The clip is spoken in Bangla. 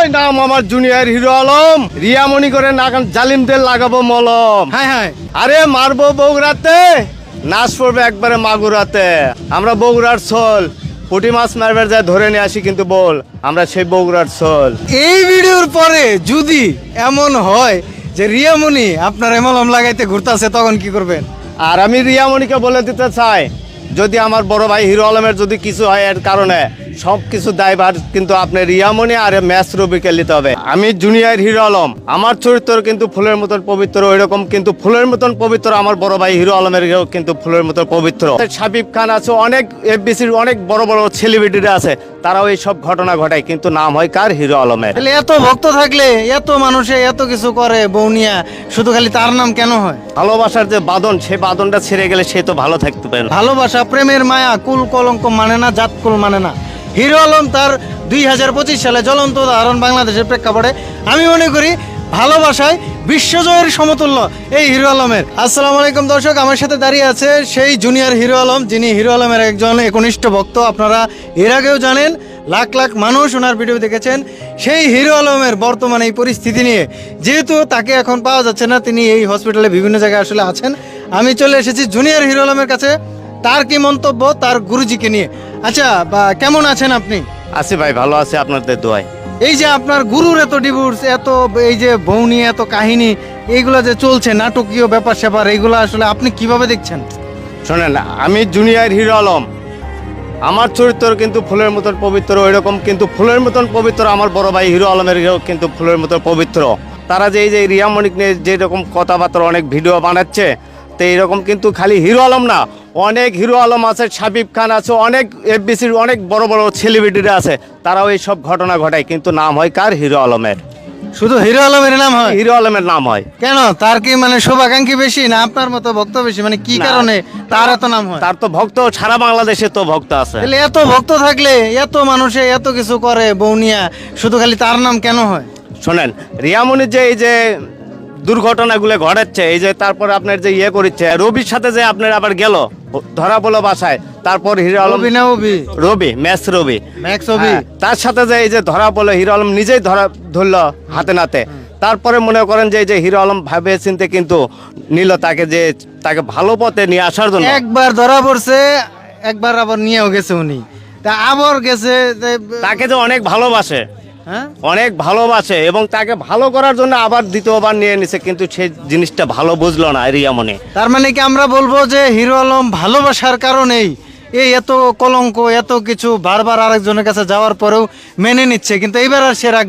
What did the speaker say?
ওই নাম আমার জুনিয়র হিরো আলম, রিয়ামণি করে নাগান জালিমদের লাগাবো মলম। হ্যাঁ হ্যাঁ, আরে মারবো বগুড়াতে, নাচ পড়বে একবারে মাগুরাতে। আমরা বগুড়ার সোল, পুঁটি মাছ মারবার যায় ধরে নিয়ে আসি, কিন্তু বল আমরা সেই বগুড়ার সোল। এই ভিডিওর পরে যদি এমন হয় যে রিয়ামণি আপনার মলম লাগাইতে ঘুরতেছে, তখন কি করবেন? আর আমি রিয়ামণিকে বলে দিতে চাই, যদি আমার বড় ভাই হিরো আলমের যদি কিছু হয় এর কারণে সব কিছু দায়ভার কিন্তু আপনি রিয়ামণি আর ম্যাচ রবিকে নিতে হবে। আমি জুনিয়র হিরো আলম, আমার চরিত্র কিন্তু ফুলের মতন পবিত্র, ওইরকম কিন্তু ফুলের মতন পবিত্র আমার বড় ভাই হিরো আলমের কিন্তু ফুলের মতন পবিত্র। শাকিব খান আছে, অনেক এফবিসির অনেক বড় বড় সেলিব্রিটিরা আছে, তারাও এই সব ঘটনা ঘটায়, কিন্তু নাম হয় কার? হিরো আলমের। তাহলে এত ভক্ত থাকলে, এত মানুষে এত কিছু করে বৌনিয়া, শুধু খালি তার নাম কেন হয়? ভালোবাসার যে বাঁধন, সেই বাঁধনটা ছেড়ে গেলে সে তো ভালো থাকতে পারে না। ভালোবাসা, প্রেমের মায়া, কুল কলঙ্ক মানে না, জাত কুল মানে না। হিরো আলম তার 2025 সালে জ্বলন্ত উদাহরণ বাংলাদেশের প্রেক্ষাপটে। আমি মনে করি ভালোবাসায় বিশ্বজয়ের সমতুল্য এই হিরো আলমের। আসসালামু আলাইকুম দর্শক, আমার সাথে দাঁড়িয়ে আছে সেই জুনিয়র হিরো আলম, যিনি হিরো আলমের একজন একনিষ্ঠ ভক্ত। আপনারা এর আগেও জানেন, লাখ লাখ মানুষ ওনার ভিডিও দেখেছেন। সেই হিরো আলমের বর্তমানে এই পরিস্থিতি নিয়ে, যেহেতু তাকে এখন পাওয়া যাচ্ছে না, তিনি এই হসপিটালে বিভিন্ন জায়গায় আসলে আছেন, আমি চলে এসেছি জুনিয়র হিরো আলমের কাছে, তার কি মন্তব্য তার গুরুজিকে নিয়ে। আচ্ছা, কেমন আছেন আপনি? আছি ভাই, ভালো আছে আপনাদের দোয়ায়। এই যে আপনার গুরুর এত ডিভোর্স, এত এই যে বউ নিয়ে এত কাহিনী, এইগুলা যে চলছে নাটকীয় ব্যাপার স্যাপার, এইগুলো আসলে আপনি কিভাবে দেখছেন? শোনেন, আমি জুনিয়র হিরো আলম, আমার চরিত্র কিন্তু ফুলের মতন পবিত্র, ওইরকম কিন্তু ফুলের মতন পবিত্র আমার বড় ভাই হিরো আলমের কিন্তু ফুলের মতন পবিত্র। তারা যে এই যে রিয়ামণিক নিয়ে যেরকম কথাবার্তা অনেক ভিডিও বানাচ্ছে, তো এইরকম কিন্তু খালি হিরো আলম না, অনেক হিরো আলম আছে, শাকিব খান আছে, অনেক এফবিসির অনেক বড় বড় সেলিব্রিটিরা আছে, তারাও এই সব ঘটনা ঘটায়, কিন্তু নাম হয় কার? হিরো আলমের। শুধু হিরো আলমের নাম হয়? হিরো আলমের নাম হয় কেন? তার কি মানে শুভাকাঙ্ক্ষী বেশি, না আপনার মতো ভক্ত বেশি? মানে কি না। কারণে তার এত নাম হয়? তার তো ভক্ত সারা বাংলাদেশে তো ভক্ত আছে। তাহলে এত ভক্ত থাকলে, এত মানুষে এত কিছু করে বৌনিয়া, শুধু খালি তার নাম কেন হয়? শোনেন, রিয়ামণির যে এই যে দুর্ঘটনাগুলো ঘটাচ্ছে, এই যে তারপরে আপনার যে ইয়ে করছে, রবির সাথে যে আপনার আবার গেল, ধরা পড়লো বাসায়, তারপর হিরো আলম, রবি না ওবি? রবি, ম্যাক্স রবি, ম্যাক্স ওবি। হ্যাঁ, তার সাথে যে এই যে ধরা পড়লো, হিরো আলম নিজেই ধরলো হাতে নাতে। তারপরে মনে করেন যে এই যে হিরো আলম ভাবে চিনতে কিন্তু নিল তাকে, যে তাকে ভালো পথে নিয়ে আসার জন্য। একবার ধরা পড়ছে, একবার আবার নিয়েও গেছে উনি, তা আবার গেছে তাকে যে অনেক ভালোবাসে, হ্যাঁ, অনেক ভালোবাসে, এবং তাকে ভালো করার জন্য আবার দ্বিতীয়বার নিয়ে নিছে, কিন্তু সেই জিনিসটা ভালো বুঝলো না রিয়ামণি। তার মানে কি আমরা বলবো যে হিরো আলম ভালোবাসার কারণেই এই এত কলঙ্ক, এত কিছু বারবার আরেকজনের কাছে যাওয়ার পরেও মেনে নিচ্ছে, কিন্তু এইবার আর সে রাখবে